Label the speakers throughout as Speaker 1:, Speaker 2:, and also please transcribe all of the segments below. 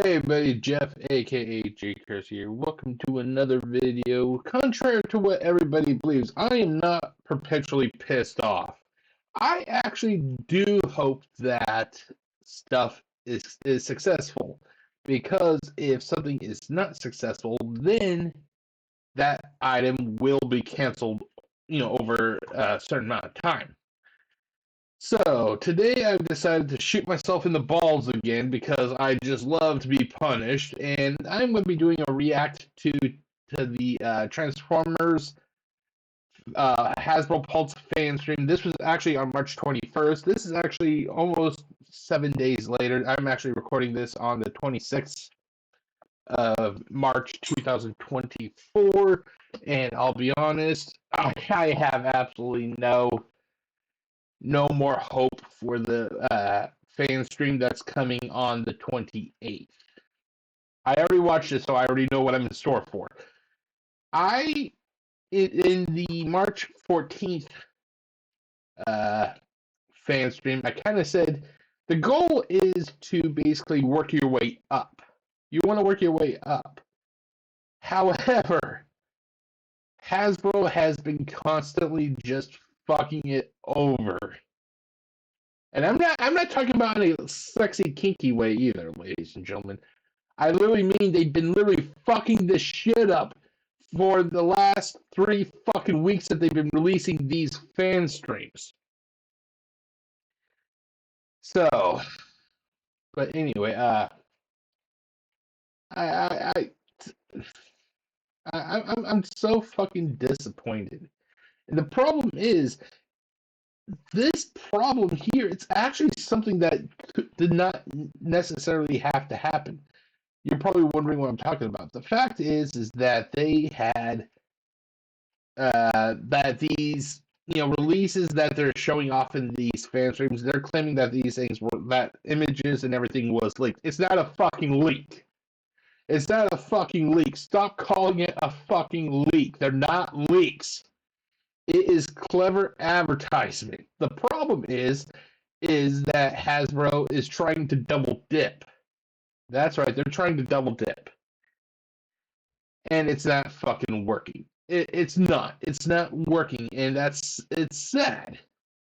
Speaker 1: Hey buddy, Jeff, aka GCurse here. Welcome to another video. Contrary to what everybody believes, I am not perpetually pissed off. I actually do hope that stuff is successful. Because if something is not successful, then that item will be canceled, over a certain amount of time. So, today I've decided to shoot myself in the balls again because I just love to be punished, and I'm going to be doing a react to the Transformers Hasbro Pulse fan stream. This was actually on March 21st. This is actually almost 7 days later. I'm actually recording this on the 26th of March 2024, and I'll be honest, I have absolutely no more hope for the fan stream that's coming on the 28th. I already watched it, so I already know what I'm in store for. In the March 14th uh, fan stream, I kind of said the goal is to basically work your way up. You want to work your way up. However, Hasbro has been constantly just fucking it over. And I'm not talking about in a sexy kinky way either, ladies and gentlemen. I literally mean they've been literally fucking this shit up for the last 3 fucking weeks that they've been releasing these fan streams. So, but anyway, I, I, I'm so fucking disappointed. And the problem is, this problem here, it's actually something that did not necessarily have to happen. You're probably wondering what I'm talking about. The fact is that they had that these releases that they're showing off in these fan streams. They're claiming that these things were that images and everything was leaked. It's not a fucking leak. It's not a fucking leak. Stop calling it a fucking leak. They're not leaks. It is clever advertisement. The problem is that Hasbro is trying to double dip. That's right. They're trying to double dip. And it's not fucking working. It's not. It's not working, and it's sad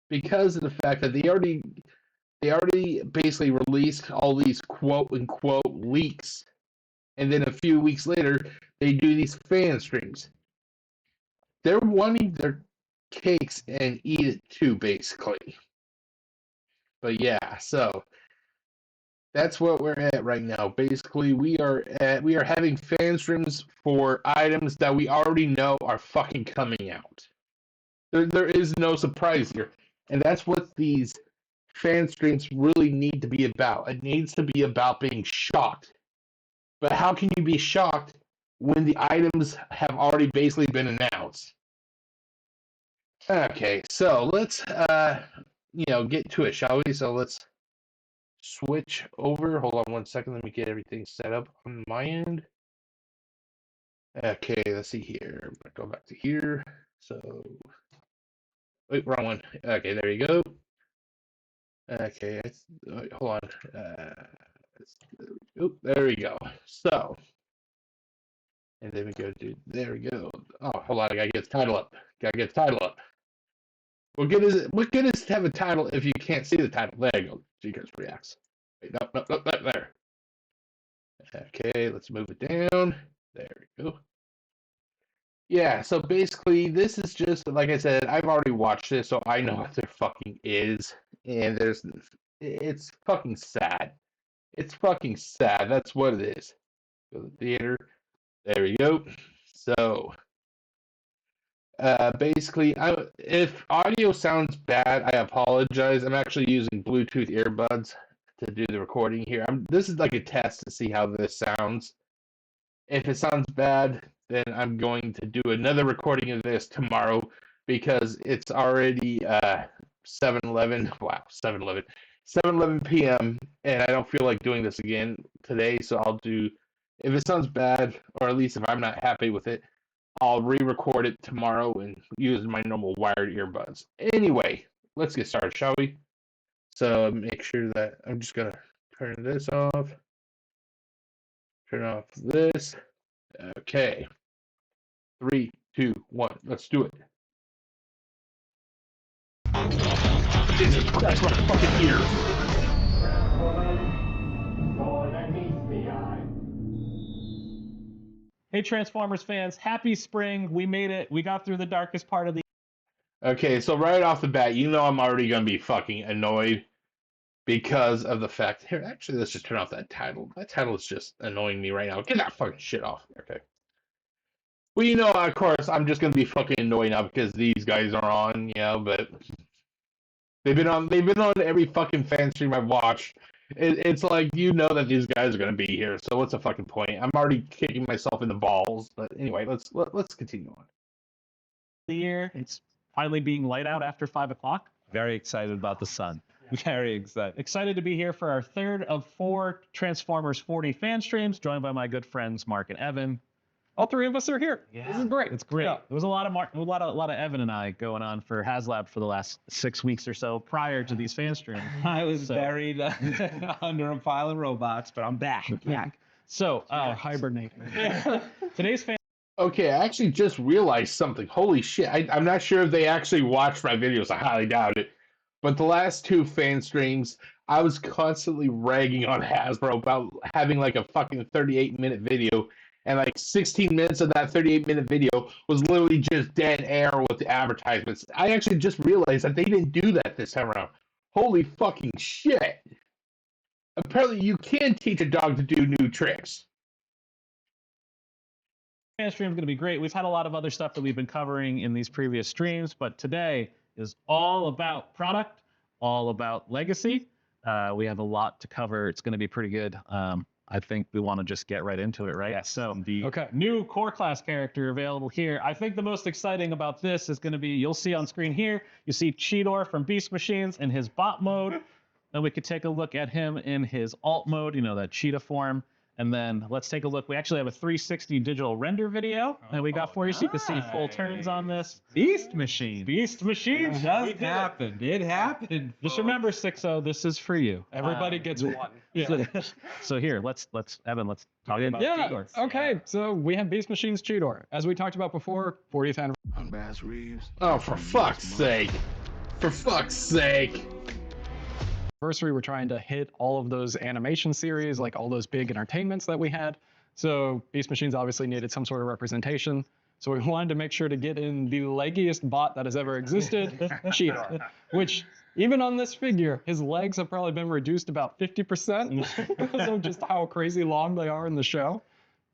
Speaker 1: because of the fact that they already basically released all these quote unquote leaks, and then a few weeks later they do these fan streams. They're wanting their cakes and eat it too, basically. But yeah, so that's what we're at right now. Basically, we are having fan streams for items that we already know are fucking coming out. There is no surprise here, and that's what these fan streams really need to be about. It needs to be about being shocked. But how can you be shocked when the items have already basically been announced? Okay, so let's get to it, shall we? So let's switch over. Hold on one second. Let me get everything set up on my end. Okay, let's see here. I'm gonna go back to here. So, wait, wrong one. Okay, there you go. Okay, wait, hold on. There we go. So, and then we go to, there we go. Oh, hold on. I gotta get the title up. Gotta get the title up. What good is to have a title if you can't see the title? There you go. GCurse reacts. Wait, no, there. Okay, let's move it down. There we go. Yeah, so basically, this is just like I said. I've already watched this, so I know what there fucking is, and it's fucking sad. It's fucking sad. That's what it is. Go to the theater. There we go. So, basically, if audio sounds bad, I apologize. I'm actually using Bluetooth earbuds to do the recording here. This is like a test to see how this sounds. If it sounds bad, then I'm going to do another recording of this tomorrow because it's already 7:11. Wow, 7:11 p.m. and I don't feel like doing this again today. So I'll do. If it sounds bad, or at least if I'm not happy with it, I'll re-record it tomorrow and use my normal wired earbuds. Anyway, let's get started, shall we? So make sure that I'm just gonna turn this off. Turn off this. Okay. 3, 2, 1. Let's do it. Jesus Christ, my fucking ears.
Speaker 2: Hey, Transformers fans, happy spring. We made it. We got through the darkest part of the...
Speaker 1: Okay, so right off the bat, you know I'm already going to be fucking annoyed because of the fact... Here, actually, let's just turn off that title. That title is just annoying me right now. Get that fucking shit off. Okay. Well, you know, of course, I'm just going to be fucking annoyed now because these guys are on, you know, but... They've been on every fucking fan stream I've watched. It's like, you know that these guys are going to be here, so what's the fucking point? I'm already kicking myself in the balls. But anyway, let's continue on.
Speaker 2: The year. It's finally being light out after 5 o'clock.
Speaker 3: Very excited about the sun. Very excited.
Speaker 2: Excited to be here for our third of 4 Transformers 40 fan streams, joined by my good friends Mark and Evan.
Speaker 4: All three of us are here.
Speaker 2: Yeah.
Speaker 4: This is great.
Speaker 2: It's great.
Speaker 4: Yeah.
Speaker 2: There was a lot of Evan and I going on for HasLab for the last 6 weeks or so prior to these fan streams.
Speaker 3: I was buried under a pile of robots, but I'm back.
Speaker 2: So,
Speaker 4: hibernating.
Speaker 2: Today's fan...
Speaker 1: Okay, I actually just realized something. Holy shit. I'm not sure if they actually watched my videos. I highly doubt it. But the last 2 fan streams, I was constantly ragging on Hasbro about having like a fucking 38-minute video. And like 16 minutes of that 38-minute video was literally just dead air with the advertisements. I actually just realized that they didn't do that this time around. Holy fucking shit. Apparently you can teach a dog to do new tricks.
Speaker 2: Fan stream is going to be great. We've had a lot of other stuff that we've been covering in these previous streams, but today is all about product, all about legacy. We have a lot to cover. It's going to be pretty good. I think we want to just get right into it, right?
Speaker 3: Yes,
Speaker 2: so,
Speaker 3: indeed.
Speaker 4: Okay.
Speaker 2: new core class character available here. I think the most exciting about this is going to be, you'll see on screen here, you see Cheetor from Beast Machines in his bot mode. Then we could take a look at him in his alt mode, you know, that cheetah form. And then let's take a look. We actually have a 360 digital render video that we got for you, so you can see full turns on this.
Speaker 3: Beast Machine.
Speaker 2: Beast Machines.
Speaker 3: It just happened. It happened.
Speaker 2: Just remember, 6-0, this is for you.
Speaker 4: Everybody gets one. Yeah.
Speaker 2: So here, let's Evan, let's talk about
Speaker 4: Yeah.
Speaker 2: Cheetor.
Speaker 4: Okay. So we have Beast Machines Cheetor. As we talked about before, 40th anniversary.
Speaker 5: I'm Bass Reeves.
Speaker 1: Oh, for fuck's sake. For fuck's sake.
Speaker 4: We're trying to hit all of those animation series, like all those big entertainments that we had. So Beast Machines obviously needed some sort of representation. So we wanted to make sure to get in the leggiest bot that has ever existed, Cheetor, which even on this figure, his legs have probably been reduced about 50% because of just how crazy long they are in the show.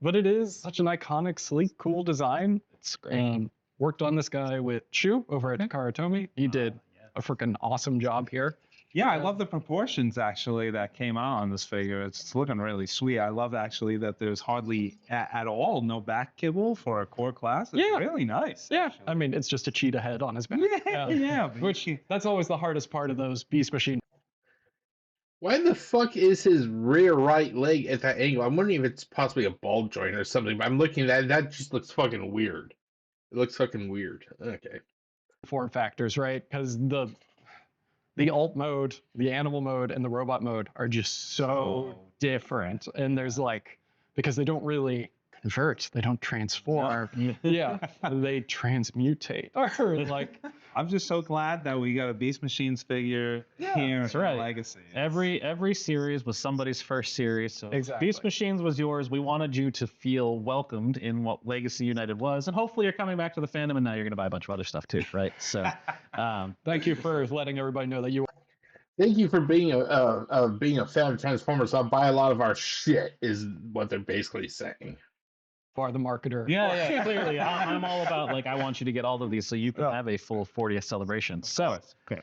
Speaker 4: But it is such an iconic, sleek, cool design. It's great. Worked on this guy with Shu over at Karatomi. He did a freaking awesome job here.
Speaker 3: Yeah, I love the proportions actually that came out on this figure. It's looking really sweet. I love actually that there's hardly at all no back kibble for a core class. It's really nice.
Speaker 4: Yeah,
Speaker 3: actually.
Speaker 4: I mean, it's just a cheetah head on his back.
Speaker 3: Yeah.
Speaker 4: Which, that's always the hardest part of those Beast Machine.
Speaker 1: Why the fuck is his rear right leg at that angle? I'm wondering if it's possibly a ball joint or something, but I'm looking at that just looks fucking weird. It looks fucking weird. Okay.
Speaker 4: Form factors, right? Because the alt mode, the animal mode, and the robot mode are just so different. And there's like, because they don't really convert, they don't transform. Yeah, they transmutate. Or like,
Speaker 3: I'm just so glad that we got a Beast Machines figure here
Speaker 2: that's
Speaker 3: in
Speaker 2: right.
Speaker 3: Legacy.
Speaker 2: Every series was somebody's first series. So
Speaker 4: Exactly.
Speaker 2: Beast Machines was yours. We wanted you to feel welcomed in what Legacy United was, and hopefully you're coming back to the fandom, and now you're going to buy a bunch of other stuff too, right? So,
Speaker 4: thank you for letting everybody know that you
Speaker 1: Thank you for being a fan of Transformers. I'll buy a lot of our shit, is what they're basically saying.
Speaker 4: are the marketer.
Speaker 2: yeah, clearly, I'm all about like I want you to get all of these so you can have a full 40th celebration. So, okay.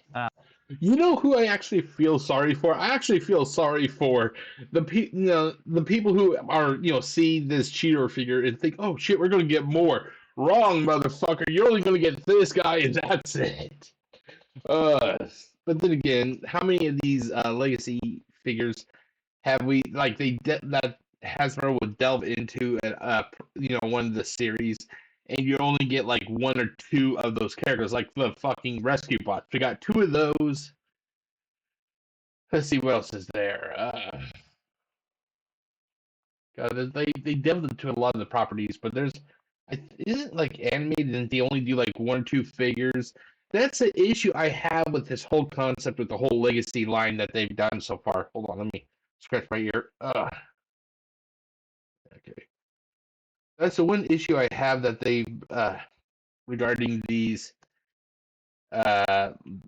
Speaker 1: You know who I actually feel sorry for? I actually feel sorry for the people who are see this Cheetor figure and think, oh shit, we're gonna get more. Wrong, motherfucker. You're only gonna get this guy and that's it. But then again, how many of these legacy figures have we that Hasbro would delve into at one of the series, and you only get like 1 or 2 of those characters, like the fucking rescue bots. We got 2 of those. Let's see what else is there. They delved into a lot of the properties, but isn't like animated and they only do like 1 or 2 figures. That's the issue I have with this whole concept with the whole legacy line that they've done so far. Hold on, let me scratch my ear. Okay. That's the one issue I have that they regarding these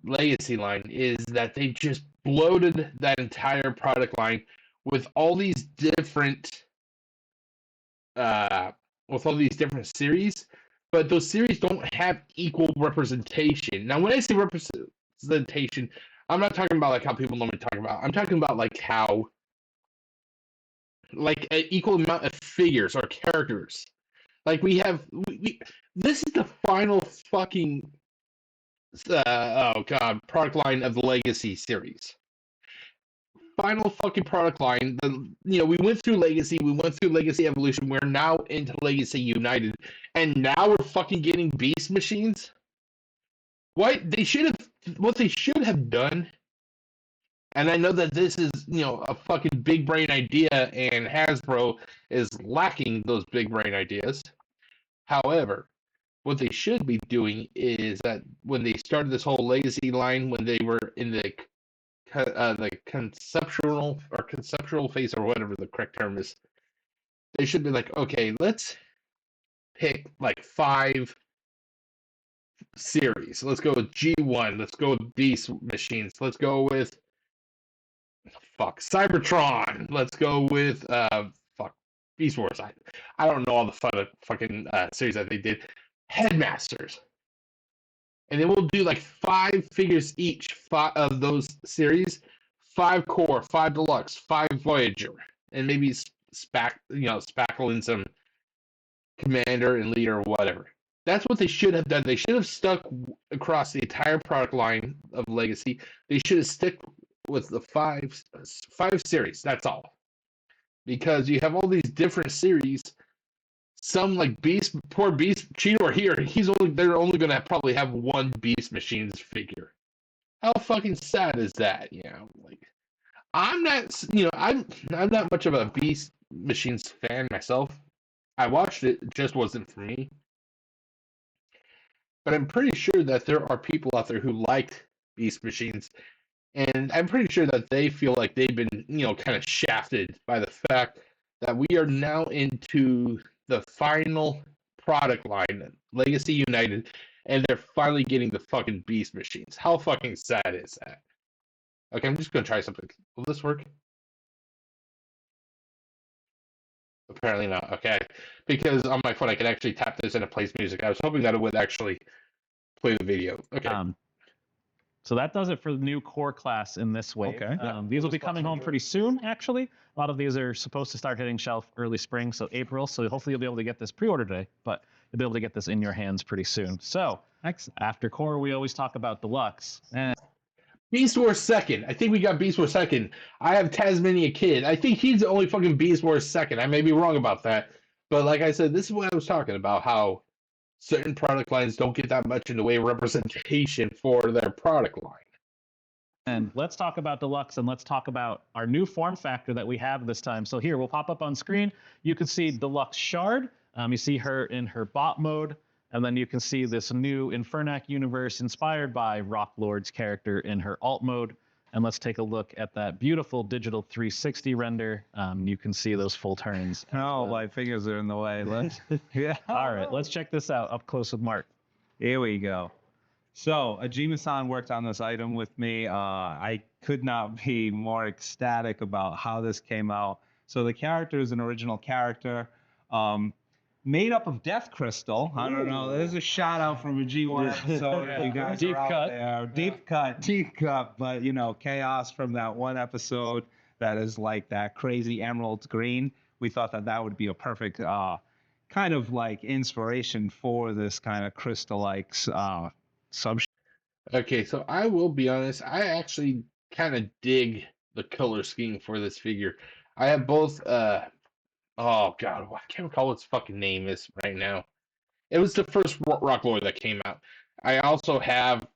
Speaker 1: legacy line is that they just bloated that entire product line with all these different uh, series, but those series don't have equal representation. Now, when I say representation, I'm not talking about like how people normally talk about. I'm talking about like how like an equal amount of figures or characters. Like this is the final fucking oh god product line of the Legacy series. Final fucking product line. We went through Legacy, we went through Legacy Evolution. We're now into Legacy United, and now we're fucking getting Beast Machines. What they should have done. And I know that this is, a fucking big brain idea, and Hasbro is lacking those big brain ideas. However, what they should be doing is that when they started this whole Legacy line, when they were in the conceptual phase, or whatever the correct term is, they should be like, okay, let's pick like 5 series. Let's go with G1. Let's go with Beast Machines. Let's go with Cybertron. Let's go with Beast Wars. I don't know all the fucking series that they did. Headmasters. And then we'll do like 5 figures each, 5 of those series, 5 core, 5 deluxe, 5 Voyager, and maybe spackle in some commander and leader or whatever. That's what they should have done. They should have stuck across the entire product line of Legacy. They should have stuck with the 5 series. That's all. Because you have all these different series. Some like poor Beast Cheetor here. They're only gonna probably have 1 Beast Machines figure. How fucking sad is that? Like I'm not. I'm not much of a Beast Machines fan myself. I watched it just wasn't for me. But I'm pretty sure that there are people out there who liked Beast Machines, and I'm pretty sure that they feel like they've been, kind of shafted by the fact that we are now into the final product line, Legacy United, and they're finally getting the fucking Beast Machines. How fucking sad is that? Okay, I'm just gonna try something. Will this work? Apparently not. Okay, because on my phone I can actually tap this and it plays music. I was hoping that it would actually play the video. Okay.
Speaker 2: So that does it for the new core class in this wave.
Speaker 3: Okay.
Speaker 2: These will be coming home pretty soon, actually. A lot of these are supposed to start hitting shelf early spring, so April. So hopefully you'll be able to get this pre-order today, but you'll be able to get this in your hands pretty soon. So after core, we always talk about deluxe.
Speaker 1: Beast Wars second. I think we got Beast Wars second. I have Tasmania Kid. I think he's the only fucking Beast Wars second. I may be wrong about that. But like I said, this is what I was talking about, how certain product lines don't get that much in the way of representation for their product line.
Speaker 2: And let's talk about deluxe, and let's talk about our new form factor that we have this time. So here, we'll pop up on screen. You can see Deluxe Shard. You see her in her bot mode. And then you can see this new Infernac universe inspired by Rock Lord's character in her alt mode. And let's take a look at that beautiful digital 360 render. You can see those full turns.
Speaker 3: Oh, my fingers are in the way. Yeah.
Speaker 2: All right, let's check this out up close with Mark.
Speaker 3: Here we go. So, Ajima-san worked on this item with me. I could not be more ecstatic about how this came out. So the character is an original character. Made up of death crystal. I don't know. There's a shout out from a G1 episode. If you guys
Speaker 2: Deep
Speaker 3: are out
Speaker 2: cut.
Speaker 3: there. Deep cut. But, chaos from that one episode that is like that crazy emerald green. We thought that would be a perfect kind of like inspiration for this kind of crystal-like sub.
Speaker 1: Okay, so I will be honest. I actually kind of dig the color scheme for this figure. I have both oh god, I can't recall what its fucking name is right now. It was the first Rock Lord that came out. I also have.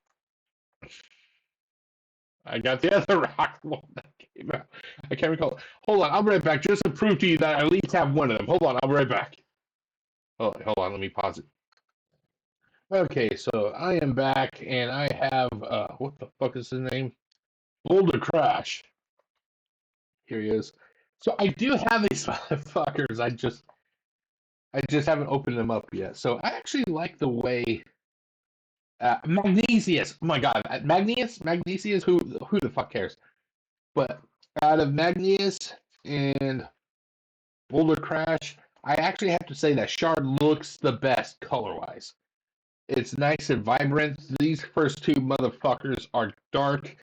Speaker 1: I got the other Rock Lord that came about? I can't recall. Hold on, I'll be right back just to prove to you that I at least have one of them. Hold on, I'll be right back. Hold on, let me pause it. Okay, so I am back, and I have, what the fuck is his name? Boulder Crash. Here he is. So I do have these motherfuckers. I just haven't opened them up yet. So I actually like the way Magnesius. Oh my god, Magnesius. Who the fuck cares? But out of Magnesius and Boulder Crash, I actually have to say that Shard looks the best color wise. It's nice and vibrant. These first two motherfuckers are dark.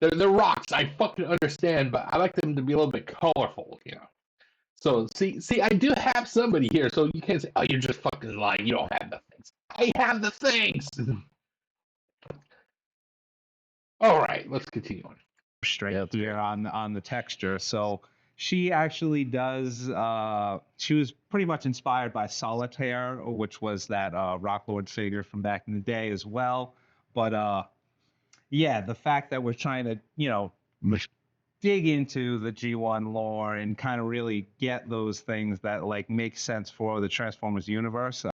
Speaker 1: They're rocks. I fucking understand, but I like them to be a little bit colorful, you know. So see, I do have somebody here, so you can't say, "Oh, you're just fucking lying. You don't have the things." I have the things. All right, let's continue on.
Speaker 3: Straight there on the texture. So she actually does. She was pretty much inspired by Solitaire, which was that Rock Lord figure from back in the day as well. But yeah, the fact that we're trying to dig into the G1 lore and kind of really get those things that like make sense for the Transformers universe.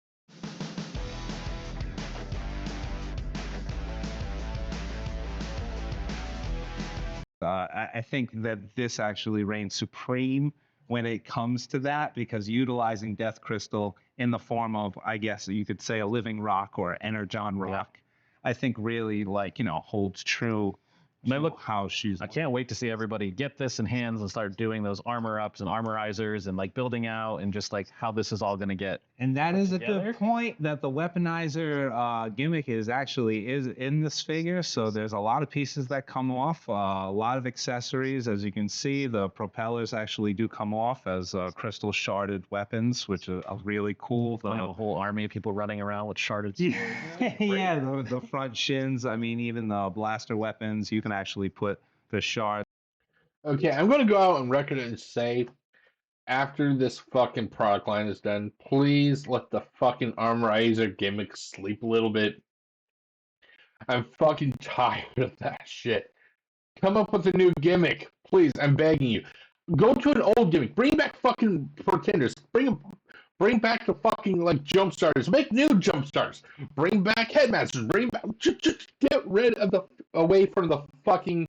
Speaker 3: I think that this actually reigns supreme when it comes to that, because utilizing Death Crystal in the form of, I guess you could say, a living rock or energon rock, I think really holds true. How she's.
Speaker 2: I can't wait to see everybody get this in hands and start doing those armor ups and armorizers and like building out and just like how this is all going to get.
Speaker 3: And that is a
Speaker 2: together.
Speaker 3: good point, that the weaponizer gimmick is in this figure. So there's a lot of pieces that come off, a lot of accessories. As you can see, the propellers actually do come off as crystal sharded weapons, which are really cool.
Speaker 2: A whole army of people running around with sharded swords.
Speaker 3: Yeah, the front shins. I mean, even the blaster weapons, you can actually put the shard.
Speaker 1: Okay, I'm gonna go out on record and say, after this fucking product line is done, please let the fucking armorizer gimmick sleep a little bit. I'm fucking tired of that shit. Come up with a new gimmick, please. I'm begging you. Go to an old gimmick. Bring back fucking Pretenders. Bring back the fucking like jump starters. Make new jump starters. Bring back headmasters. Bring back. Just get rid of away from the fucking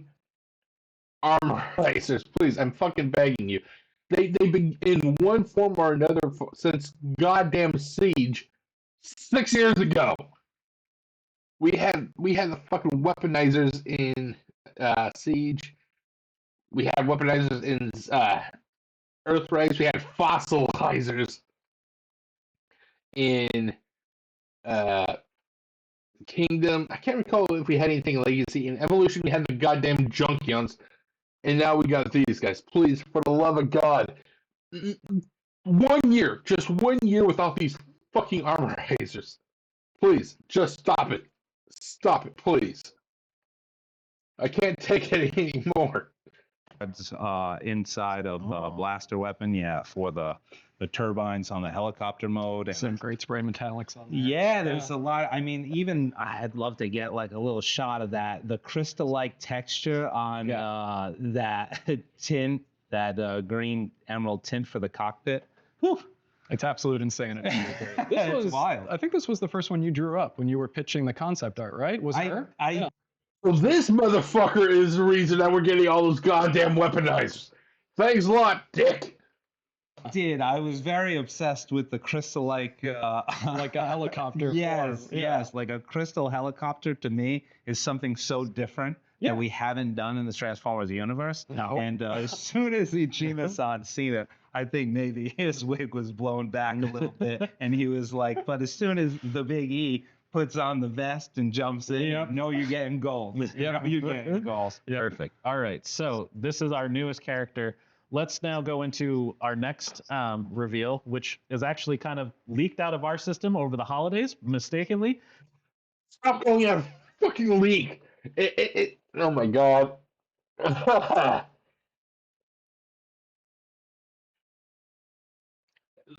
Speaker 1: armorizers, please. I'm fucking begging you. They've been in one form or another since goddamn Siege 6 years ago. We had the fucking weaponizers in Siege. We had weaponizers in Earthrise. We had fossilizers in Kingdom. I can't recall if we had anything in Legacy. In Evolution, we had the goddamn Junkions. And now we got these guys. Please, for the love of God. 1 year. Just 1 year without these fucking armorizers. Please, just stop it. Stop it, please. I can't take it anymore.
Speaker 3: Inside of the blaster weapon, for the turbines on the helicopter mode.
Speaker 4: Some great spray metallics on there.
Speaker 3: Yeah, there's a lot. I mean, even I'd love to get like a little shot of that, the crystal-like texture on that tint, that green emerald tint for the cockpit. Whew.
Speaker 4: It's absolute insanity.
Speaker 3: It's wild.
Speaker 4: I think this was the first one you drew up when you were pitching the concept art, right? Was it her?
Speaker 1: So this motherfucker is the reason that we're getting all those goddamn weaponizers. Thanks a lot, dick.
Speaker 3: I was very obsessed with the crystal-like,
Speaker 4: like a helicopter.
Speaker 3: Yes, like a crystal helicopter to me is something so different that we haven't done in the Transformers universe.
Speaker 4: No.
Speaker 3: And as soon as Ijima-san seen it, I think maybe his wig was blown back a little bit, and he was like, but as soon as the Big E puts on the vest and jumps in, you're getting gold. You're getting goals.
Speaker 2: Perfect. All right, so this is our newest character. Let's now go into our next reveal, which is actually kind of leaked out of our system over the holidays, mistakenly.
Speaker 1: Stop calling it a fucking leak. Oh my god.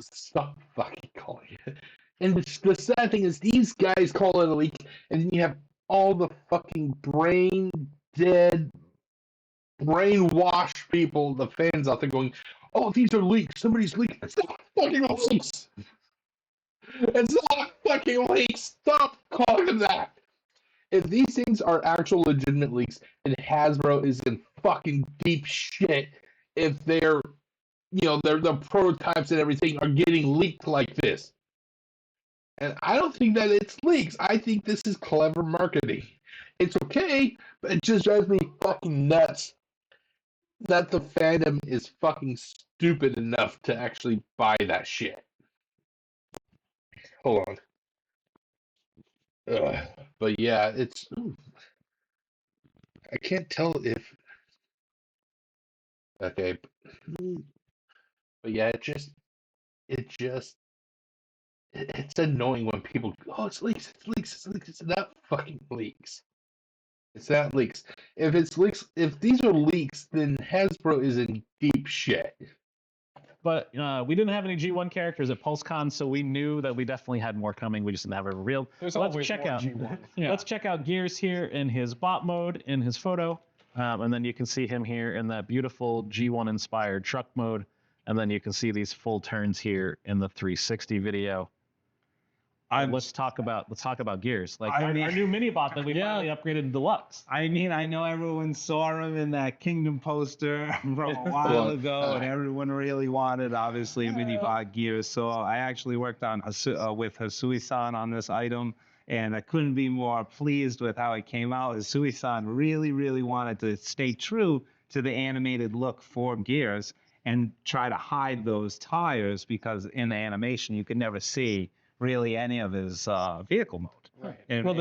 Speaker 1: Stop fucking calling it. And the sad thing is, these guys call it a leak, and then you have all the fucking brain dead brainwash people, the fans out there going, oh, these are leaks. Somebody's leaking. It's not fucking leaks. It's not fucking leaks. Stop calling them that. If these things are actual legitimate leaks, then Hasbro is in fucking deep shit if their the prototypes and everything are getting leaked like this. And I don't think that it's leaks. I think this is clever marketing. It's okay, but it just drives me fucking nuts that the fandom is fucking stupid enough to actually buy that shit. Hold on. But yeah, it's. I can't tell if. Okay. But yeah, it's annoying when people go, oh, it's leaks, it's leaks, it's leaks. It's not fucking leaks. It's not leaks. If it's leaks, if these are leaks, then Hasbro is in deep shit.
Speaker 2: But we didn't have any G1 characters at PulseCon, so we knew that we definitely had more coming. We just didn't have it revealed.
Speaker 4: There's
Speaker 2: So let's
Speaker 4: always
Speaker 2: check
Speaker 4: more
Speaker 2: out.
Speaker 4: G1. Yeah.
Speaker 2: Let's check out Gears here in his bot mode in his photo, and then you can see him here in that beautiful G1 inspired truck mode, and then you can see these full turns here in the 360 video. Let's talk about Gears, like our new mini bot that we finally upgraded to Deluxe.
Speaker 3: I mean, I know everyone saw him in that Kingdom poster from a while ago, and everyone really wanted, obviously, mini bot Gears. So I actually worked on with Hasui-san on this item, and I couldn't be more pleased with how it came out. Hasui-san really, really wanted to stay true to the animated look for Gears and try to hide those tires, because in the animation you could never see really any of his vehicle mode.
Speaker 4: Right. Well,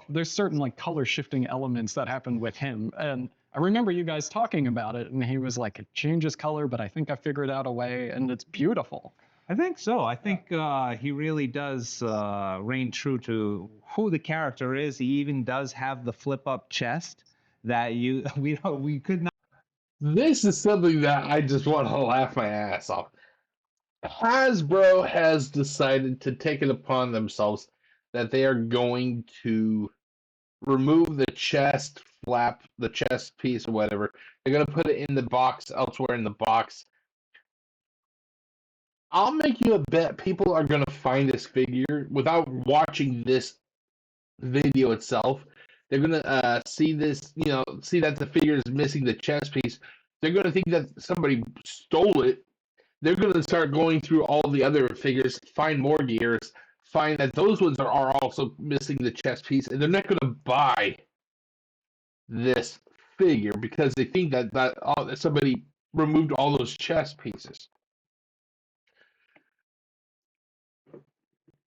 Speaker 4: there's certain like color shifting elements that happened with him, and I remember you guys talking about it, and he was like, it changes color, but I think I figured out a way, and it's beautiful.
Speaker 3: I think so. I think he really does reign true to who the character is. He even does have the flip up chest that we could not.
Speaker 1: This is something that I just want to laugh my ass off. Hasbro has decided to take it upon themselves that they are going to remove the chest flap, the chest piece or whatever. They're going to put it in the box, elsewhere in the box. I'll make you a bet people are going to find this figure without watching this video itself. They're going to see this, see that the figure is missing the chest piece. They're going to think that somebody stole it. They're going to start going through all the other figures, find more Gears, find that those ones are also missing the chest piece, and they're not going to buy this figure because they think that somebody removed all those chest pieces.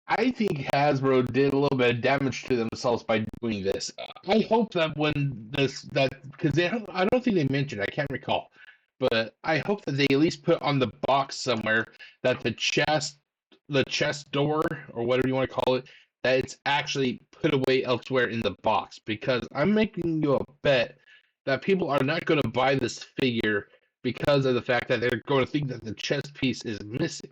Speaker 1: I think Hasbro did a little bit of damage to themselves by doing this. I hope that because I don't think they mentioned, I can't recall, but I hope that they at least put on the box somewhere that the chest door, or whatever you want to call it, that it's actually put away elsewhere in the box, because I'm making you a bet that people are not going to buy this figure because of the fact that they're going to think that the chest piece is missing.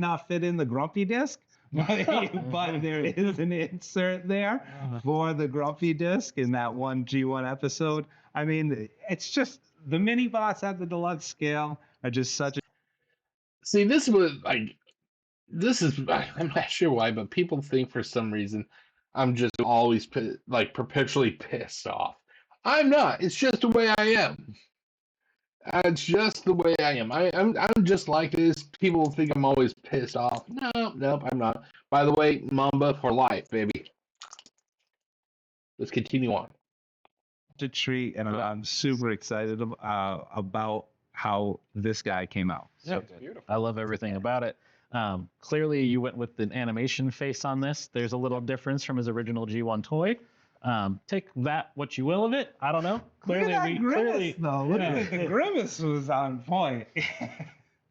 Speaker 3: Not fit in the Grumpy disc, but there is an insert there for the Grumpy disc in that one G1 episode. I mean, it's just the mini bots at the deluxe scale are just such a.
Speaker 1: See, I'm not sure why, but people think for some reason I'm just always perpetually pissed off. I'm not. It's just the way I am. It's just the way I am. I'm just like this. People think I'm always pissed off. Nope, I'm not. By the way, Mamba for life, baby. Let's continue on.
Speaker 3: A treat, and I'm super excited about how this guy came out.
Speaker 2: Yeah, it's beautiful. I love everything about it. Clearly, you went with an animation face on this. There's a little difference from his original G1 toy. Take that what you will of it. I don't know. Clearly,
Speaker 3: the grimace was on point.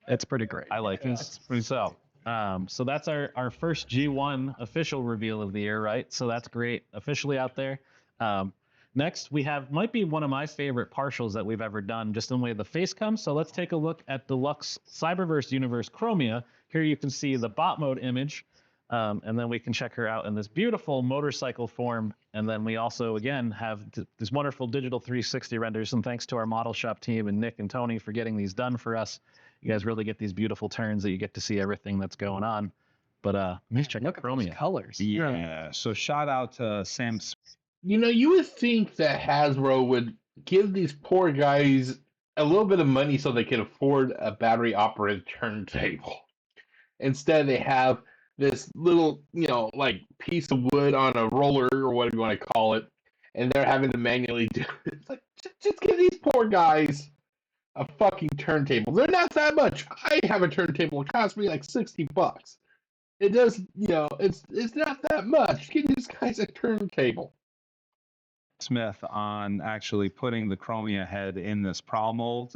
Speaker 4: It's pretty great.
Speaker 2: I like this. So that's our first G1 official reveal of the year, right? So that's great. Officially out there. Next, we might be one of my favorite partials that we've ever done, just in the way the face comes. So let's take a look at Deluxe Cyberverse Universe Chromia. Here you can see the bot mode image. And then we can check her out in this beautiful motorcycle form. And then we also, again, have this wonderful digital 360 renders. And thanks to our model shop team and Nick and Tony for getting these done for us. You guys really get these beautiful turns that you get to see everything that's going on. But let me check out Chromia.
Speaker 4: Colors.
Speaker 3: Yeah. So shout out to Sam.
Speaker 1: You know, you would think that Hasbro would give these poor guys a little bit of money so they can afford a battery-operated turntable. Instead, they have this little, like piece of wood on a roller or whatever you want to call it, and they're having to manually do it. It's like, just give these poor guys a fucking turntable. They're not that much. I have a turntable. It costs me like $60. It does, it's not that much. Give these guys a turntable.
Speaker 3: Smith on actually putting the Chromia head in this prowl mold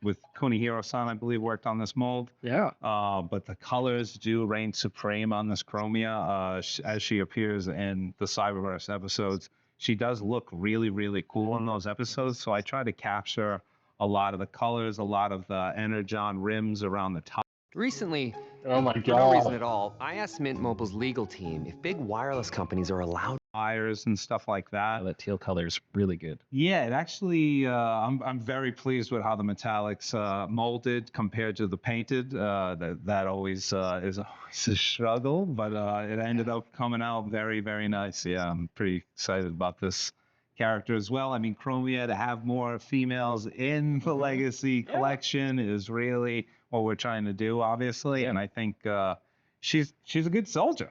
Speaker 3: with Kunihiro-san, I believe, worked on this mold.
Speaker 4: Yeah.
Speaker 3: But the colors do reign supreme on this Chromia as she appears in the Cyberverse episodes. She does look really, really cool in those episodes. So I try to capture a lot of the colors, a lot of the Energon rims around the top.
Speaker 5: Recently,
Speaker 1: Oh my
Speaker 5: for no reason
Speaker 1: god.
Speaker 5: at all, I asked Mint Mobile's legal team if big wireless companies are allowed.
Speaker 3: Wires and stuff like that.
Speaker 2: That teal color is really good.
Speaker 3: Yeah, it actually, I'm very pleased with how the metallics molded compared to the painted. That always is a struggle, but it ended up coming out very, very nice. Yeah, I'm pretty excited about this character as well. I mean, Chromia, to have more females in the Legacy collection is really what we're trying to do, obviously. And I think she's a good soldier.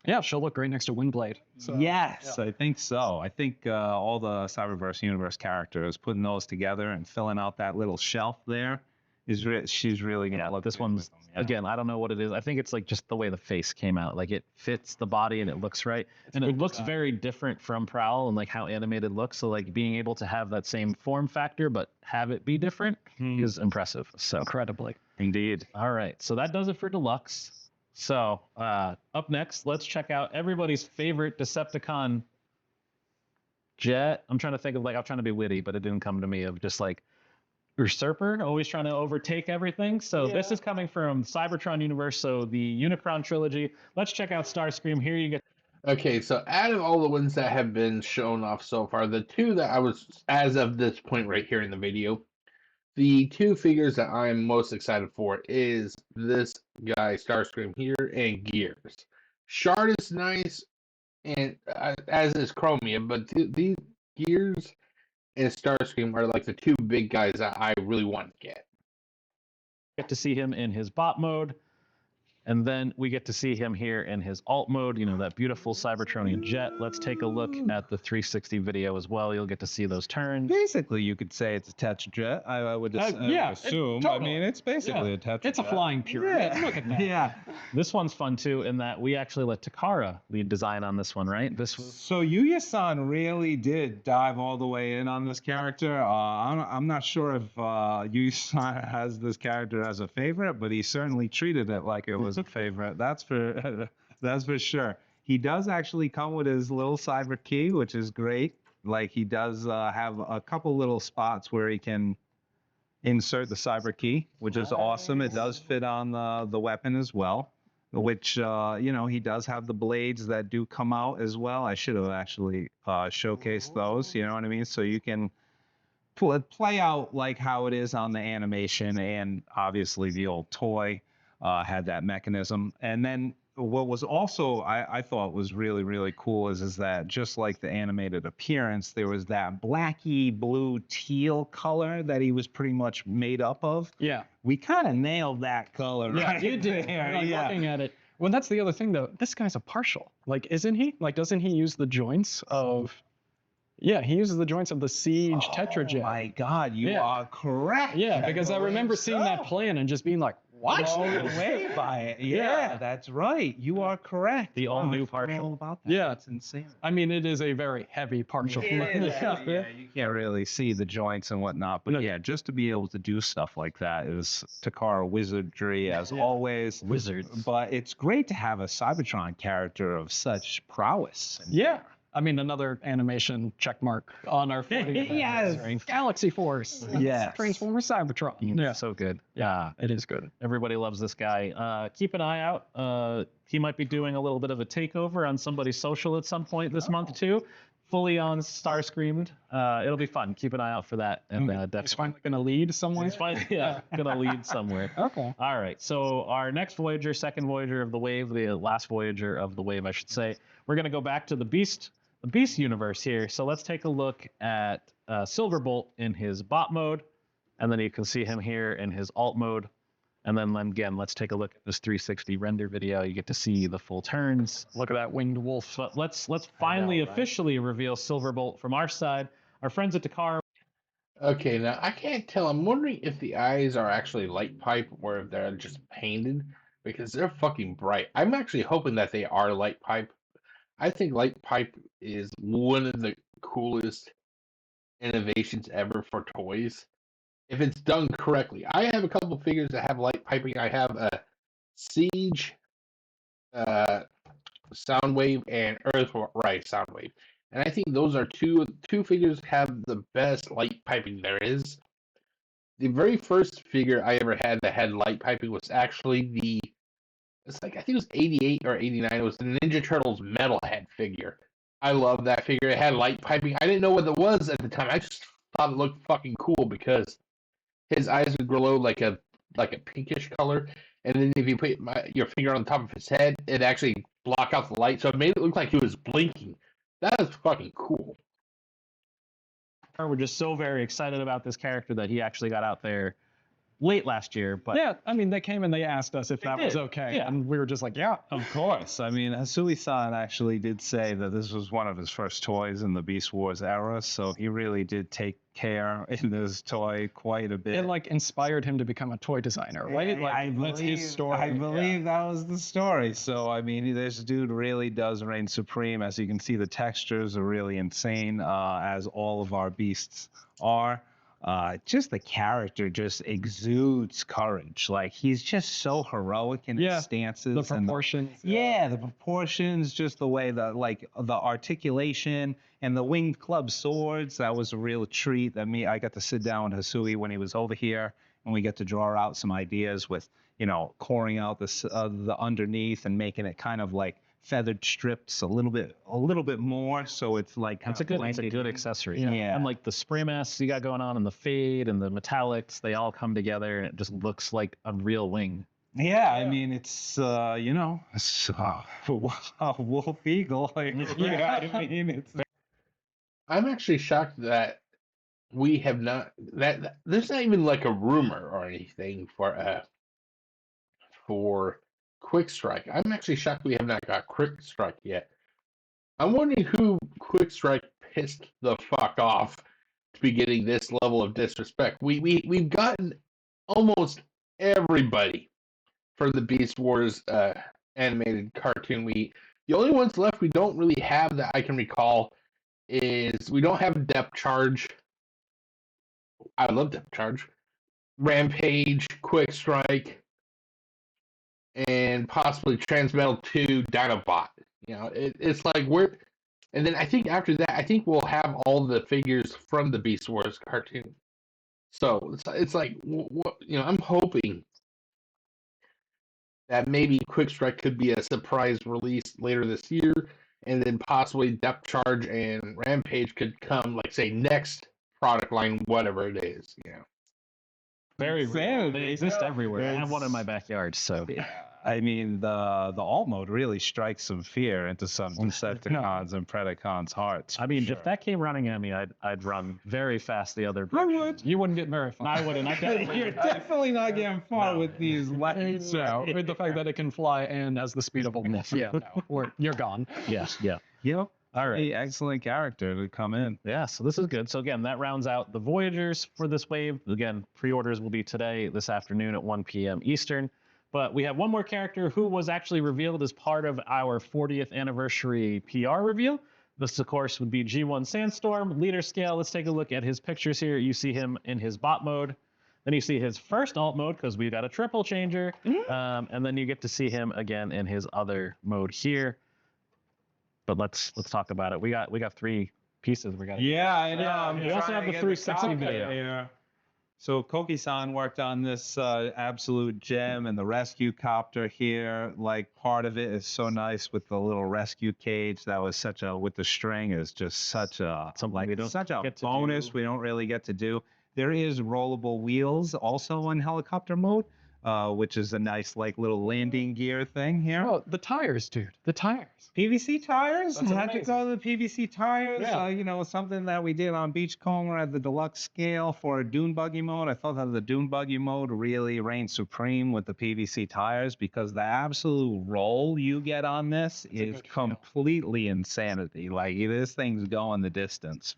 Speaker 4: Yeah, she'll look great next to Windblade. So,
Speaker 3: Yes,
Speaker 4: yeah.
Speaker 3: I think so. I think all the Cyberverse universe characters, putting those together and filling out that little shelf there, she's really gonna look.
Speaker 2: This
Speaker 3: good
Speaker 2: one's,
Speaker 3: with them, yeah.
Speaker 2: again, I don't know what it is. I think it's like just the way the face came out. Like it fits the body and it looks right. And it looks very different from Prowl and like how animated looks. So like being able to have that same form factor but have it be different is impressive. So
Speaker 4: Incredibly.
Speaker 3: Indeed.
Speaker 2: all right, so that does it for Deluxe. So up next, let's check out everybody's favorite Decepticon jet. I'm trying to think of I'm trying to be witty, but it didn't come to me, of just like usurper, always trying to overtake everything. So this is coming from Cybertron universe, so the Unicron trilogy. Let's check out Starscream. Here you get.
Speaker 1: Okay, so out of all the ones that have been shown off so far, the two that I was, as of this point right here in the video, the two figures that I'm most excited for is this guy, Starscream here, and Gears. Shard is nice, and as is Chromia, but these Gears and Starscream are like the two big guys that I really want to
Speaker 2: Get to see him in his bot mode, and then we get to see him here in his alt mode, that beautiful Cybertronian jet. Let's take a look at the 360 video as well. You'll get to see those turns.
Speaker 3: Basically, you could say it's a Tetrajet. I would assume. I mean, it's basically a Tetrajet.
Speaker 4: It's a flying pyramid.
Speaker 3: Yeah.
Speaker 4: Look at that.
Speaker 3: Yeah.
Speaker 2: This one's fun too, in that we actually let Takara lead design on this one, right? This was
Speaker 3: So Yuya-san really did dive all the way in on this character. I'm not sure if Yuya-san has this character as a favorite, but he certainly treated it like it was a favorite. That's for sure. He does actually come with his little cyber key, which is great. Like he does have a couple little spots where he can insert the cyber key, which is awesome. It does fit on the weapon as well, which he does have the blades that do come out as well. I should have actually showcased those, you know what I mean? So you can play out like how it is on the animation, and obviously the old toy had that mechanism. And then what was also I thought was really, really cool is that just like the animated appearance, there was that blacky blue teal color that he was pretty much made up of.
Speaker 4: Yeah.
Speaker 3: We kind of nailed that color.
Speaker 4: Yeah,
Speaker 3: right
Speaker 4: you did.
Speaker 3: there.
Speaker 4: Like,
Speaker 3: Yeah.
Speaker 4: looking at it. Well, that's the other thing, though. This guy's a partial. Like, isn't he? Like, doesn't he use the joints of... Yeah, he uses the joints of the Siege Tetrajet.
Speaker 3: Oh my God, you
Speaker 4: Yeah.
Speaker 3: are correct.
Speaker 4: Yeah, because I remember seeing that plan and just being like, what?
Speaker 3: Blown away by it. Yeah, that's right. You are correct.
Speaker 2: The all-new
Speaker 3: I forgot
Speaker 2: partial.
Speaker 3: all about that.
Speaker 4: Yeah.
Speaker 3: That's insane.
Speaker 4: I mean, it is a very heavy partial.
Speaker 3: Yeah, you can't really see the joints and whatnot, but yeah, just to be able to do stuff like that is Takara wizardry as always.
Speaker 2: Wizards.
Speaker 3: But it's great to have a Cybertron character of such prowess.
Speaker 4: Yeah. I mean, another animation check mark on our 40th anniversary. Galaxy Force.
Speaker 3: Yes.
Speaker 4: Transformers Cybertron. Yeah.
Speaker 2: So good.
Speaker 4: Yeah, it is good.
Speaker 2: Everybody loves this guy. Keep an eye out. He might be doing a little bit of a takeover on somebody's social at some point this month too. Fully on Starscreamed. It'll be fun. Keep an eye out for that. And
Speaker 4: He's
Speaker 2: definitely
Speaker 4: finally going to lead somewhere.
Speaker 2: He's finally, gonna lead somewhere.
Speaker 4: Okay.
Speaker 2: All right. So our next Voyager, second Voyager of the Wave, the last Voyager of the Wave, I should say. We're gonna go back to the Beast universe here. So let's take a look at Silverbolt in his bot mode, and then you can see him here in his alt mode. And then again, let's take a look at this 360 render video. You get to see the full turns.
Speaker 4: Look at that winged wolf.
Speaker 2: But let's finally officially reveal Silverbolt from our side. Our friends at Takara.
Speaker 1: Okay, now I can't tell. I'm wondering if the eyes are actually light pipe or if they're just painted because they're fucking bright. I'm actually hoping that they are light pipe. I think light pipe is one of the coolest innovations ever for toys. If it's done correctly. I have a couple figures that have light piping. I have a Siege Soundwave and Earthrise Soundwave. And I think those are two figures have the best light piping there is. The very first figure I ever had that had light piping was actually I think it was 88 or 89. It was the Ninja Turtles Metalhead figure. I love that figure. It had light piping. I didn't know what it was at the time. I just thought it looked fucking cool because his eyes would glow like a pinkish color, and then if you put your finger on top of his head, it actually block out the light, so it made it look like he was blinking. That is fucking cool.
Speaker 2: We're just so very excited about this character that he actually got out there late last year. But
Speaker 4: yeah, I mean, they came and they asked us if that was okay,
Speaker 2: yeah.
Speaker 4: And we were just like, yeah,
Speaker 3: of course. I mean, Hasui-san actually did say that this was one of his first toys in the Beast Wars era, so he really did take care in this toy quite a bit.
Speaker 4: It like inspired him to become a toy designer, right? Like that's his story.
Speaker 3: I believe that was the story. So I mean, this dude really does reign supreme. As you can see, the textures are really insane, as all of our beasts are. Just the character just exudes courage. Like he's just so heroic in his stances.
Speaker 4: The proportions.
Speaker 3: The proportions, just the way that the articulation and the winged club swords. That was a real treat. I got to sit down with Hasui when he was over here, and we get to draw out some ideas with, coring out the underneath and making it kind of like feathered strips a little bit more, so it's like
Speaker 2: it's a good accessory.
Speaker 3: Yeah.
Speaker 2: And like the spray masks you got going on and the fade and the metallics, they all come together and it just looks like a real wing.
Speaker 3: Yeah, I mean it's it's wolf eagle. I mean it's.
Speaker 1: I'm actually shocked that we have not that there's not even like a rumor or anything for Quick Strike. I'm actually shocked we have not got Quick Strike yet. I'm wondering who Quick Strike pissed the fuck off to be getting this level of disrespect. We've gotten almost everybody for the Beast Wars animated cartoon. The only ones left we don't really have that I can recall is we don't have Depth Charge. I love Depth Charge. Rampage, Quick Strike, and possibly Transmetal 2 Dinobot. It's like and then I think after that, I think we'll have all the figures from the Beast Wars cartoon. So it's like, I'm hoping that maybe Quick Strike could be a surprise release later this year, and then possibly Depth Charge and Rampage could come, like, say, next product line, whatever it is,
Speaker 2: Very rare. They exist everywhere. I have one in my backyard, so.
Speaker 3: I mean, the alt mode really strikes some fear into some Decepticons and Predacons' hearts.
Speaker 2: I mean, if that came running at me, I'd run very fast the other
Speaker 4: I
Speaker 2: direction.
Speaker 4: would. You wouldn't get very far.
Speaker 2: I wouldn't.
Speaker 3: You're definitely not getting far with these lights.
Speaker 4: No, with the fact that it can fly and has the speed of a wolf. Yeah, no, you're gone.
Speaker 2: Yeah.
Speaker 3: Yep.
Speaker 2: All right.
Speaker 3: Hey, excellent character to come in.
Speaker 2: Yeah, so this is good. So again, that rounds out the Voyagers for this wave. Again, pre-orders will be today, this afternoon at 1 p.m. Eastern. But we have one more character who was actually revealed as part of our 40th anniversary PR reveal. This, of course, would be G1 Sandstorm, leader scale. Let's take a look at his pictures here. You see him in his bot mode. Then you see his first alt mode because we've got a triple changer. And then you get to see him again in his other mode here. but let's talk about it. We got 3 pieces. We got.
Speaker 3: Yeah, I know. I'm
Speaker 2: We also
Speaker 3: trying
Speaker 2: have
Speaker 3: to
Speaker 2: the
Speaker 3: get
Speaker 2: 360
Speaker 3: cockpit
Speaker 2: video.
Speaker 3: here. So Koki-san worked on this absolute gem, and the rescue copter here, like part of it is so nice with the little rescue cage. That was with the string is just such a
Speaker 2: Something we don't
Speaker 3: such a
Speaker 2: get to
Speaker 3: bonus.
Speaker 2: do.
Speaker 3: We don't really get to do. There is rollable wheels also in helicopter mode, which is a nice like little landing gear thing here.
Speaker 4: Oh, the tires, dude. The tires.
Speaker 3: PVC tires.
Speaker 4: That's
Speaker 3: Had to
Speaker 4: amazing.
Speaker 3: go to the PVC tires.
Speaker 4: Yeah.
Speaker 3: Something that we did on Beachcomber at the deluxe scale for a dune buggy mode. I thought that the dune buggy mode really reigned supreme with the PVC tires because the absolute roll you get on this is completely insanity. Like this thing's going the distance.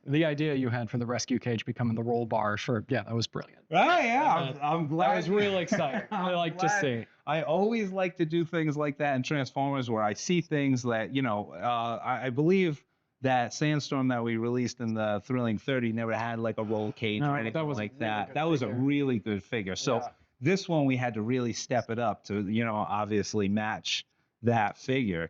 Speaker 4: The idea you had for the rescue cage becoming the roll bar that was brilliant.
Speaker 3: Right, yeah. I'm glad.
Speaker 4: I was really excited. I like to see.
Speaker 3: I always like to do things like that in Transformers where I see things that, I believe that Sandstorm that we released in the Thrilling 30 never had like a roll cage or anything like that. That was a really good figure. So this one we had to really step it up to, obviously match that figure.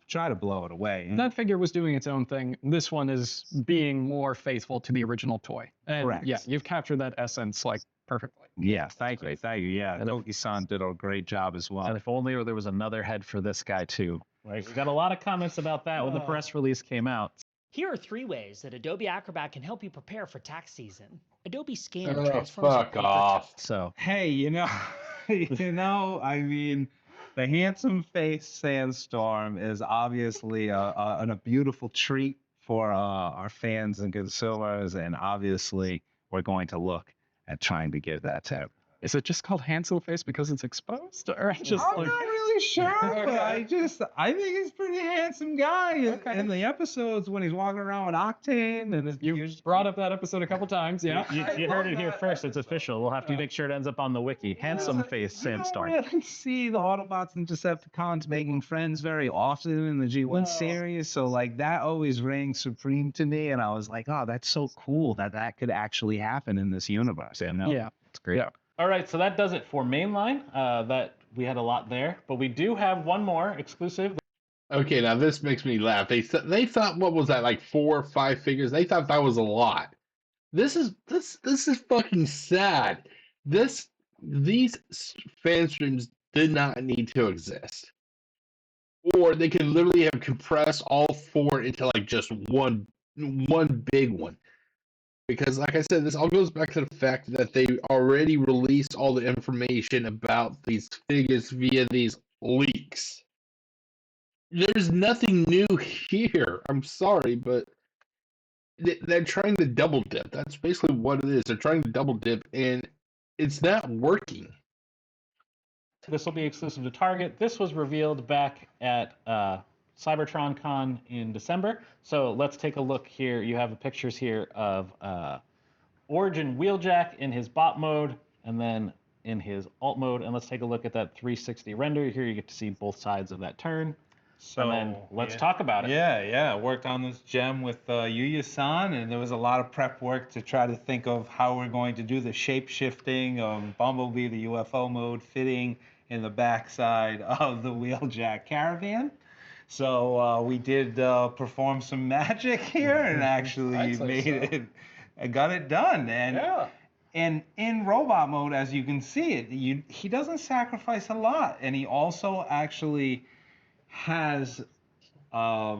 Speaker 3: Try to blow it away.
Speaker 4: That figure was doing its own thing. This one is being more faithful to the original toy. And
Speaker 3: Correct.
Speaker 4: Yeah, you've captured that essence like perfectly.
Speaker 3: Yeah, thank you. Yeah, Koki-san did a great job as well.
Speaker 2: And if only there was another head for this guy too. Right? We got a lot of comments about that when the press release came out.
Speaker 6: Here are 3 ways that Adobe Acrobat can help you prepare for tax season. Adobe Scan
Speaker 1: Oh,
Speaker 6: transforms your
Speaker 1: fuck
Speaker 6: paper
Speaker 1: off.
Speaker 2: So
Speaker 3: Hey, I mean, the handsome face Sandstorm is obviously a beautiful treat for our fans and consumers, and obviously we're going to look at trying to give that to him.
Speaker 4: Is it just called handsome face because it's exposed, or just
Speaker 3: I'm not really sure, but I think he's a pretty handsome guy in the episodes when he's walking around with Octane and
Speaker 4: you brought up that episode a couple times? Yeah.
Speaker 2: you heard it here first. It's official. We'll have to make sure it ends up on the wiki. Handsome face Sandstorm.
Speaker 3: You don't really see the Autobots and Decepticons making friends very often in the G1 series, so like that always rang supreme to me, and I was like, oh, that's so cool that could actually happen in this universe.
Speaker 4: Yeah,
Speaker 2: it's great. Yeah. All right, so that does it for mainline. That we had a lot there, but we do have one more exclusive.
Speaker 1: Okay, now this makes me laugh. They thought, what was that, like 4 or 5 figures? They thought that was a lot. This is fucking sad. These fan streams did not need to exist, or they could literally have compressed all 4 into like just one big one. Because, like I said, this all goes back to the fact that they already released all the information about these figures via these leaks. There's nothing new here. I'm sorry, but they're trying to double dip. That's basically what it is. They're trying to double dip, and it's not working.
Speaker 2: This will be exclusive to Target. This was revealed back at Cybertron Con in December. So let's take a look here. You have the pictures here of Origin Wheeljack in his bot mode and then in his alt mode. And let's take a look at that 360 render. Here you get to see both sides of that turn. So and then let's talk about it.
Speaker 3: Yeah. Worked on this gem with Yuya-san, and there was a lot of prep work to try to think of how we're going to do the shape shifting of Bumblebee, the UFO mode, fitting in the backside of the Wheeljack Caravan. So we did perform some magic here and actually got it done. And in robot mode, as you can see, he doesn't sacrifice a lot, and he also actually has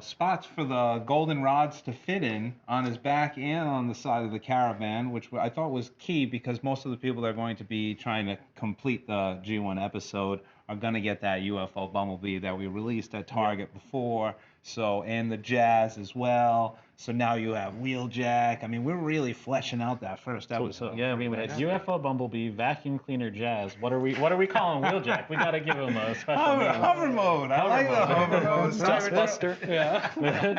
Speaker 3: spots for the golden rods to fit in on his back and on the side of the Caravan, which I thought was key because most of the people that are going to be trying to complete the G1 episode are going to get that UFO Bumblebee that we released at Target before. So, and the Jazz as well. So now you have Wheeljack. I mean, we're really fleshing out that first episode.
Speaker 2: So, yeah, I mean, we had UFO Bumblebee, Vacuum Cleaner Jazz. What are we calling Wheeljack? We got to give him a special name.
Speaker 3: Hover mode. I like the hover mode.
Speaker 2: Dustbuster. Yeah.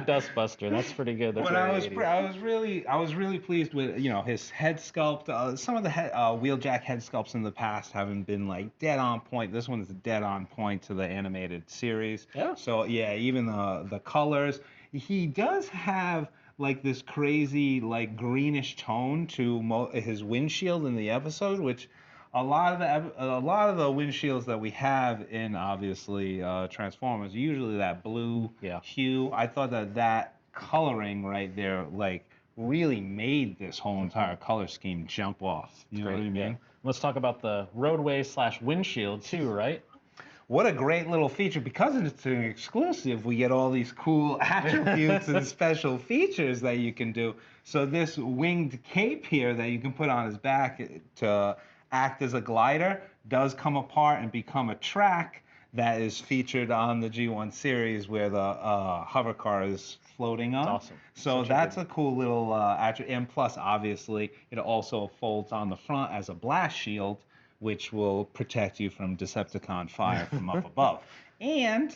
Speaker 2: Dustbuster. That's pretty good. That's
Speaker 3: but I was really pleased with his head sculpt. Some of the Wheeljack head sculpts in the past haven't been like dead on point. This one is dead on point to the animated series.
Speaker 2: Yeah.
Speaker 3: So yeah, even the colors. He does have like this crazy like greenish tone to his windshield in the episode, which a lot of the windshields that we have in obviously Transformers, usually that blue hue. I thought that coloring right there, like, really made this whole entire color scheme jump off. You know what I mean?
Speaker 2: Yeah. Let's talk about the roadway / windshield too, right?
Speaker 3: What a great little feature. Because it's an exclusive, we get all these cool attributes and special features that you can do. So this winged cape here that you can put on his back to act as a glider does come apart and become a track that is featured on the G1 series where the hover car is floating on.
Speaker 2: That's awesome.
Speaker 3: So that's a cool little attribute. And plus, obviously, it also folds on the front as a blast shield, which will protect you from Decepticon fire from up above. And,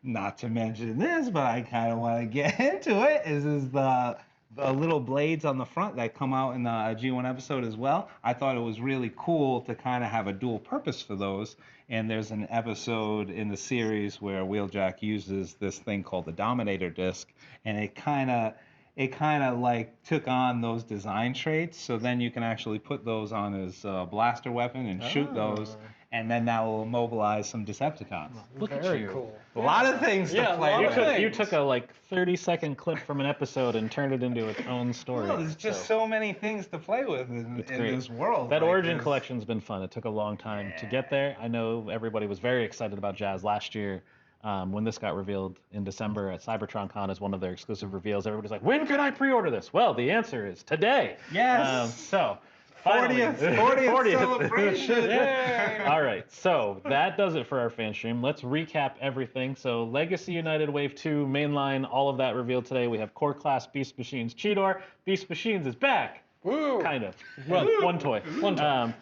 Speaker 3: not to mention this, but I kind of want to get into it, is the little blades on the front that come out in the G1 episode as well. I thought it was really cool to kind of have a dual purpose for those. And there's an episode in the series where Wheeljack uses this thing called the Dominator disc, and it kind of like took on those design traits. So then you can actually put those on his blaster weapon and shoot those, and then that will immobilize some Decepticons.
Speaker 2: Look at
Speaker 6: Very
Speaker 2: you.
Speaker 6: cool.
Speaker 3: A lot of things to play with.
Speaker 2: You took a like 30-second clip from an episode and turned it into its own story.
Speaker 3: Well, there's just so many things to play with in
Speaker 2: great.
Speaker 3: this world.
Speaker 2: That
Speaker 3: Like,
Speaker 2: Origin
Speaker 3: there's-
Speaker 2: collection's been fun. It took a long time to get there. I know everybody was very excited about Jazz last year. When this got revealed in December at Cybertron Con as one of their exclusive reveals, everybody's like, when can I pre-order this? Well, the answer is today.
Speaker 3: Yes.
Speaker 2: So, finally.
Speaker 3: 40th celebration.
Speaker 2: Yay. All right, so that does it for our fan stream. Let's recap everything. So Legacy United Wave 2, mainline, all of that revealed today. We have core class Beast Machines Cheetor. Beast Machines is back.
Speaker 4: Woo!
Speaker 2: Kind of. Well, one toy.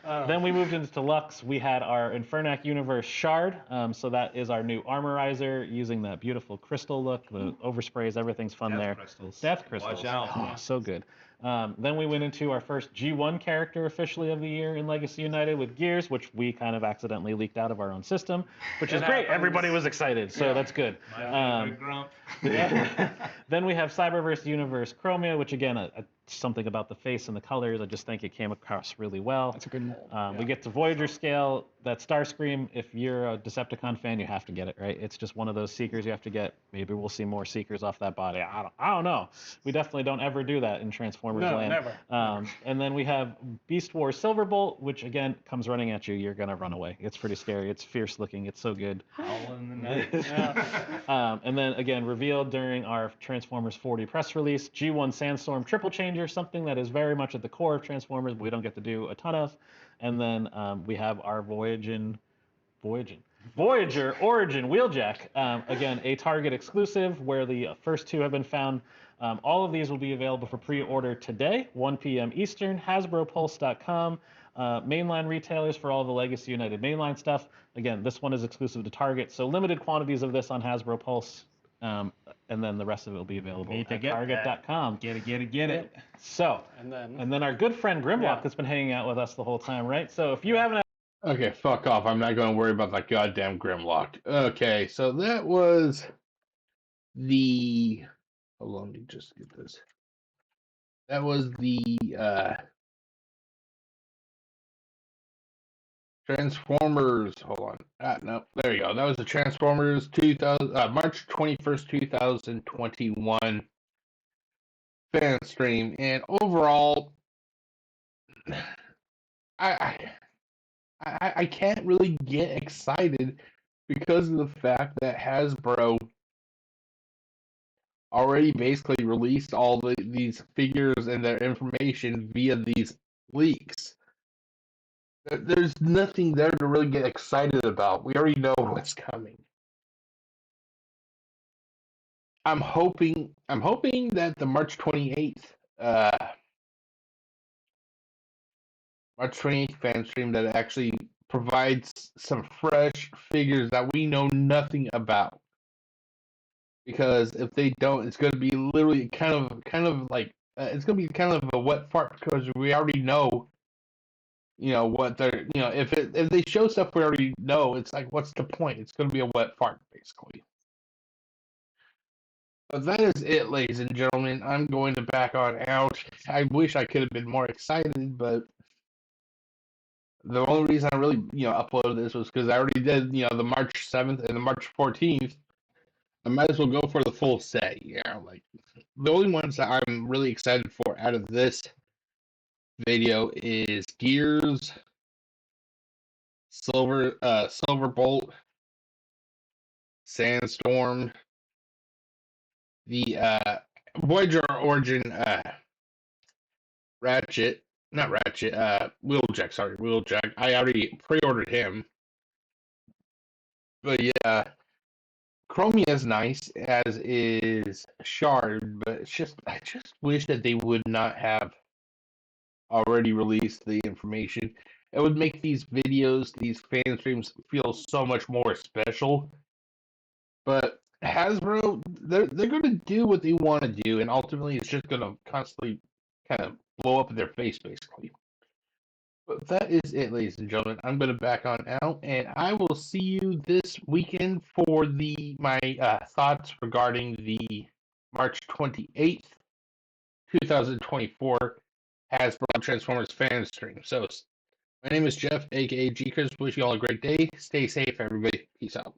Speaker 2: Then we moved into Deluxe. We had our Infernac Universe Shard. So that is our new armorizer using that beautiful crystal look. The oversprays, everything's fun there.
Speaker 3: crystals.
Speaker 2: Death crystals.
Speaker 3: Watch out.
Speaker 2: Oh, so good. Then we went into our first G1 character officially of the year in Legacy United with Gears, which we kind of accidentally leaked out of our own system, which is great. Everybody was excited, so that's good.
Speaker 3: My favorite grump.
Speaker 2: Then we have Cyberverse Universe Chromia, which again, something about the face and the colors, I just think it came across really well.
Speaker 4: That's a good mold.
Speaker 2: We get to Voyager scale. That Starscream, if you're a Decepticon fan, you have to get it, right? It's just one of those Seekers you have to get. Maybe we'll see more Seekers off that body. I don't know. We definitely don't ever do that in Transformers land.
Speaker 4: Never.
Speaker 2: And then we have Beast Wars Silverbolt, which again comes running at you. You're gonna run away. It's pretty scary. It's fierce looking. It's so good.
Speaker 3: Howl in the night.
Speaker 2: And then again, revealed during our Transformers 40 press release, G1 Sandstorm Triple Changer, something that is very much at the core of Transformers, but we don't get to do a ton of. And then we have our Voyager Origin Wheeljack. Again, a Target exclusive where the first two have been found. All of these will be available for pre-order today, 1 p.m. Eastern, HasbroPulse.com. Mainline retailers for all the Legacy United mainline stuff. Again, this one is exclusive to Target, so limited quantities of this on Hasbro Pulse. And then the rest of it will be available at Target.com.
Speaker 3: Get it.
Speaker 2: So,
Speaker 4: And then
Speaker 2: and then our good friend Grimlock that's been hanging out with us the whole time, right? So if you haven't
Speaker 1: Okay, fuck off. I'm not going to worry about that goddamn Grimlock. Okay, so that was the... Hold on, let me just get this. That was the Transformers. Hold on. No, there you go. That was the Transformers 2000 March 21st, 2021 fan stream, and overall, I can't really get excited because of the fact that Hasbro already basically released all these figures and their information via these leaks. There's nothing there to really get excited about. We already know what's coming. I'm hoping that the March 28th fan stream that actually provides some fresh figures that we know nothing about. Because if they don't, it's going to be literally kind of like it's going to be kind of a wet fart because we already know, what they're, if they show stuff we already know, it's like, what's the point? It's going to be a wet fart basically. But that is it, ladies and gentlemen. I'm going to back on out. I wish I could have been more excited, but The only reason I really, uploaded this was because I already did, the March 7th and the March 14th. I might as well go for the full set, like the only ones that I'm really excited for out of this video is Gears, Silverbolt, Sandstorm, the Voyager Origin Ratchet, not Ratchet, Wheeljack. I already pre-ordered him. But yeah, Chromia is nice, as is Shard, but I just wish that they would not have already released the information. It would make these videos, these fan streams, feel so much more special. But Hasbro, they're going to do what they want to do, and ultimately it's just going to constantly kind of blow up in their face, basically. But that is it, ladies and gentlemen. I'm going to back on out, and I will see you this weekend for my thoughts regarding the March 28th, 2024 Hasbro Transformers fan stream. So, my name is Jeff, aka GCurse. Wish you all a great day. Stay safe, everybody. Peace out.